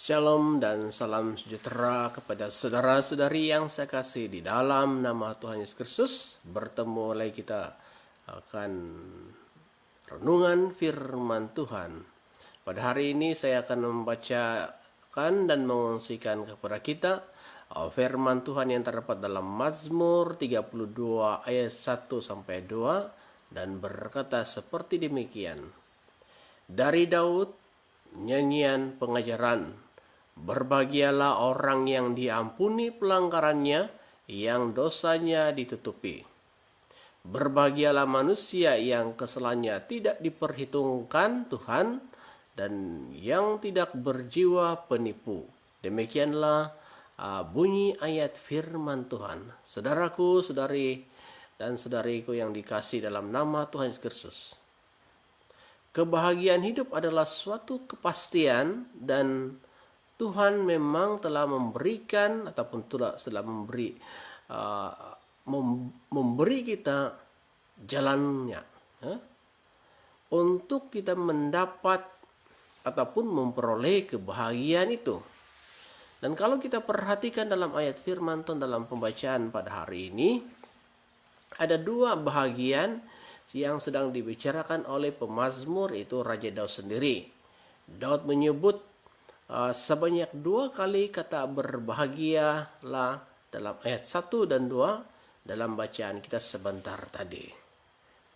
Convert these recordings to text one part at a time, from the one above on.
Shalom dan salam sejahtera kepada saudara-saudari yang saya kasih di dalam nama Tuhan Yesus Kristus. Bertemu lagi kita akan renungan firman Tuhan. Pada hari ini saya akan membacakan dan mengungsikan kepada kita firman Tuhan yang terdapat dalam Mazmur 32 ayat 1-2 dan berkata seperti demikian. Dari Daud, nyanyian pengajaran. Berbahagialah orang yang diampuni pelanggarannya, yang dosanya ditutupi. Berbahagialah manusia yang kesalahannya tidak diperhitungkan Tuhan, dan yang tidak berjiwa penipu. Demikianlah bunyi ayat firman Tuhan. Saudaraku, saudari, dan saudariku yang dikasih dalam nama Tuhan Yesus Kristus. Kebahagiaan hidup adalah suatu kepastian, dan Tuhan memang telah memberikan ataupun telah memberi kita jalannya untuk kita mendapat ataupun memperoleh kebahagiaan itu. Dan kalau kita perhatikan dalam ayat firman Tuhan dalam pembacaan pada hari ini, ada dua bahagian yang sedang dibicarakan oleh pemazmur, itu Raja Daud sendiri. Daud menyebut sebanyak 2 kali kata berbahagialah dalam ayat 1 dan 2 dalam bacaan kita sebentar tadi.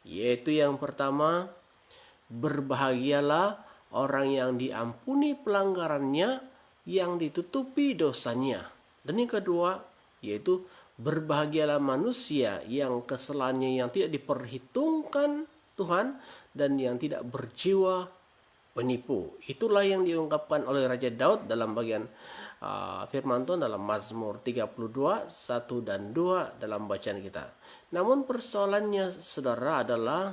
Yaitu yang pertama, berbahagialah orang yang diampuni pelanggarannya, yang ditutupi dosanya. Dan yang kedua, yaitu berbahagialah manusia yang kesalahannya yang tidak diperhitungkan Tuhan, dan yang tidak berjiwa penipu. Itulah yang diungkapkan oleh Raja Daud dalam bagian firman Tuhan dalam Mazmur 32, 1 dan 2 dalam bacaan kita. Namun persoalannya saudara adalah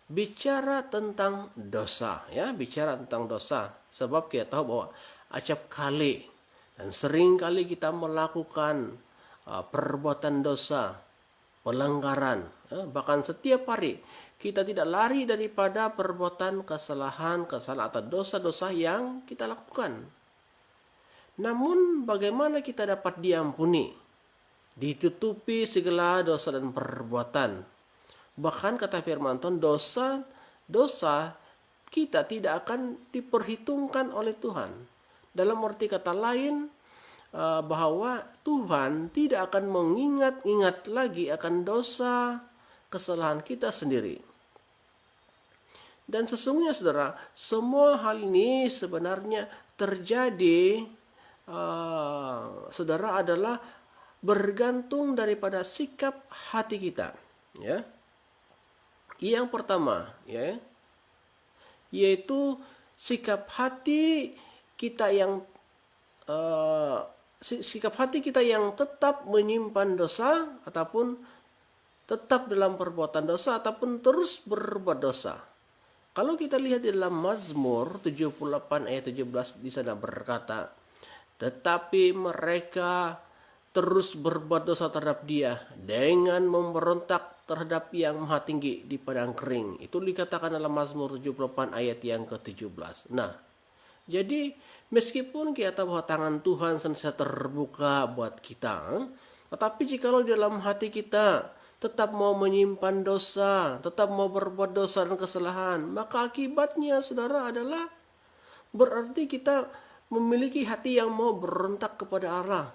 bicara tentang dosa, bicara tentang dosa. Sebab kita tahu bahwa acap kali dan sering kali kita melakukan perbuatan dosa, pelanggaran, bahkan setiap hari kita tidak lari daripada perbuatan kesalahan atau dosa-dosa yang kita lakukan. Namun bagaimana kita dapat diampuni, ditutupi segala dosa dan perbuatan? Bahkan kata firman Tuhan, dosa kita tidak akan diperhitungkan oleh Tuhan. Dalam arti kata lain, bahwa Tuhan tidak akan mengingat-ingat lagi akan dosa kesalahan kita sendiri. Dan sesungguhnya saudara, semua hal ini sebenarnya terjadi saudara adalah bergantung daripada sikap hati kita, Yang pertama, yaitu sikap hati kita yang tetap menyimpan dosa ataupun tetap dalam perbuatan dosa ataupun terus berbuat dosa. Kalau kita lihat di dalam Mazmur 78 ayat 17 di sana berkata, tetapi mereka terus berbuat dosa terhadap Dia dengan memberontak terhadap Yang Maha Tinggi di padang kering. Itu dikatakan dalam Mazmur 78 ayat yang ke-17. Nah, jadi meskipun kita bahwa tangan Tuhan senantiasa terbuka buat kita, tetapi jikalau dalam hati kita tetap mau menyimpan dosa, tetap mau berbuat dosa dan kesalahan, maka akibatnya saudara adalah berarti kita memiliki hati yang mau berontak kepada Allah.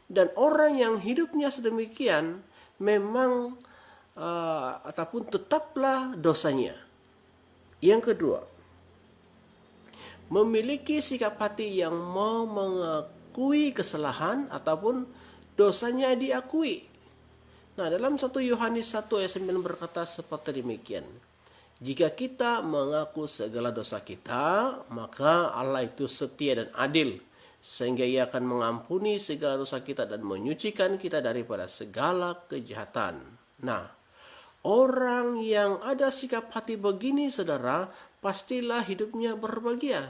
Dan orang yang hidupnya sedemikian memang ataupun tetaplah dosanya. Yang kedua, memiliki sikap hati yang mau mengakui kesalahan ataupun dosanya diakui. Nah, dalam 1 Yohanes 1 ayat 9 berkata seperti demikian. Jika kita mengaku segala dosa kita, maka Allah itu setia dan adil, sehingga Ia akan mengampuni segala dosa kita dan menyucikan kita daripada segala kejahatan. Nah, orang yang ada sikap hati begini, saudara, pastilah hidupnya berbahagia.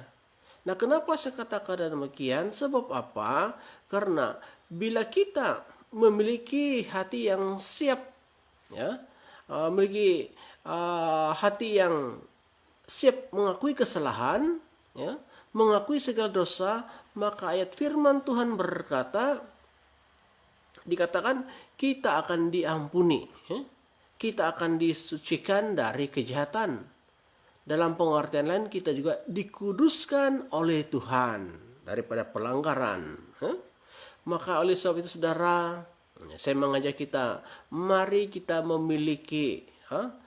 Nah, kenapa saya katakan demikian? Sebab apa? Karena bila kita memiliki hati yang siap, memiliki hati yang siap mengakui kesalahan, mengakui segala dosa, maka ayat firman Tuhan berkata, dikatakan kita akan diampuni, kita akan disucikan dari kejahatan. Dalam pengertian lain kita juga dikuduskan oleh Tuhan daripada pelanggaran. Maka oleh sebab itu saudara, saya mengajak kita, mari kita memiliki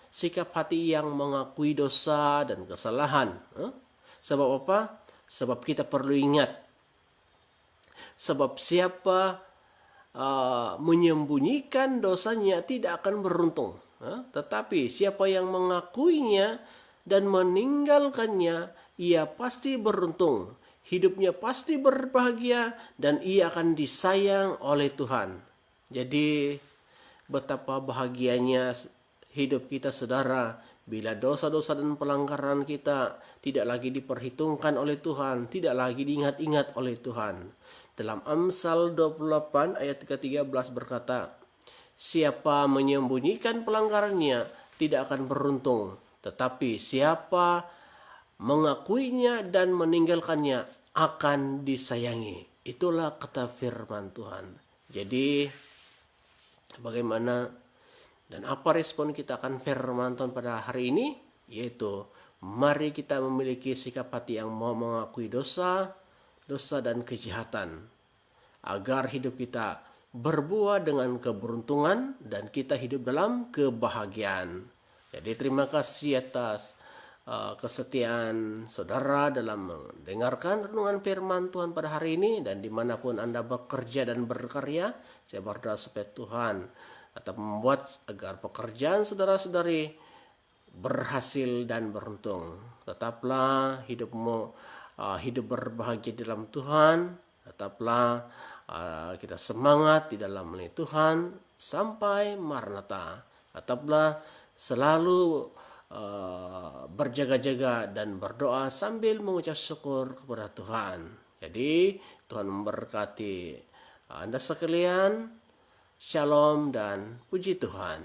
sikap hati yang mengakui dosa dan kesalahan. Sebab apa? Sebab kita perlu ingat, sebab siapa menyembunyikan dosanya tidak akan beruntung. Tetapi siapa yang mengakuinya dan meninggalkannya, ia pasti beruntung. Hidupnya pasti berbahagia dan ia akan disayang oleh Tuhan. Jadi betapa bahagianya hidup kita saudara bila dosa-dosa dan pelanggaran kita tidak lagi diperhitungkan oleh Tuhan, tidak lagi diingat-ingat oleh Tuhan. Dalam Amsal 28 ayat ke-13 berkata, siapa menyembunyikan pelanggarannya tidak akan beruntung, tetapi siapa mengakuinya dan meninggalkannya akan disayangi. Itulah kata firman Tuhan. Jadi bagaimana dan apa respon kita akan firman Tuhan pada hari ini? Yaitu mari kita memiliki sikap hati yang mau mengakui dosa dan kejahatan, agar hidup kita berbuah dengan keberuntungan dan kita hidup dalam kebahagiaan. Jadi terima kasih atas kesetiaan saudara dalam mendengarkan renungan firman Tuhan pada hari ini, dan dimanapun Anda bekerja dan berkarya, saya berdoa supaya Tuhan atau membuat agar pekerjaan saudara-saudari berhasil dan beruntung. Tetaplah hidupmu hidup berbahagia dalam Tuhan. Tetaplah kita semangat di dalam melayani Tuhan sampai Maranatha. Tetaplah selalu berjaga-jaga dan berdoa sambil mengucap syukur kepada Tuhan. Jadi Tuhan memberkati Anda sekalian. Shalom dan puji Tuhan.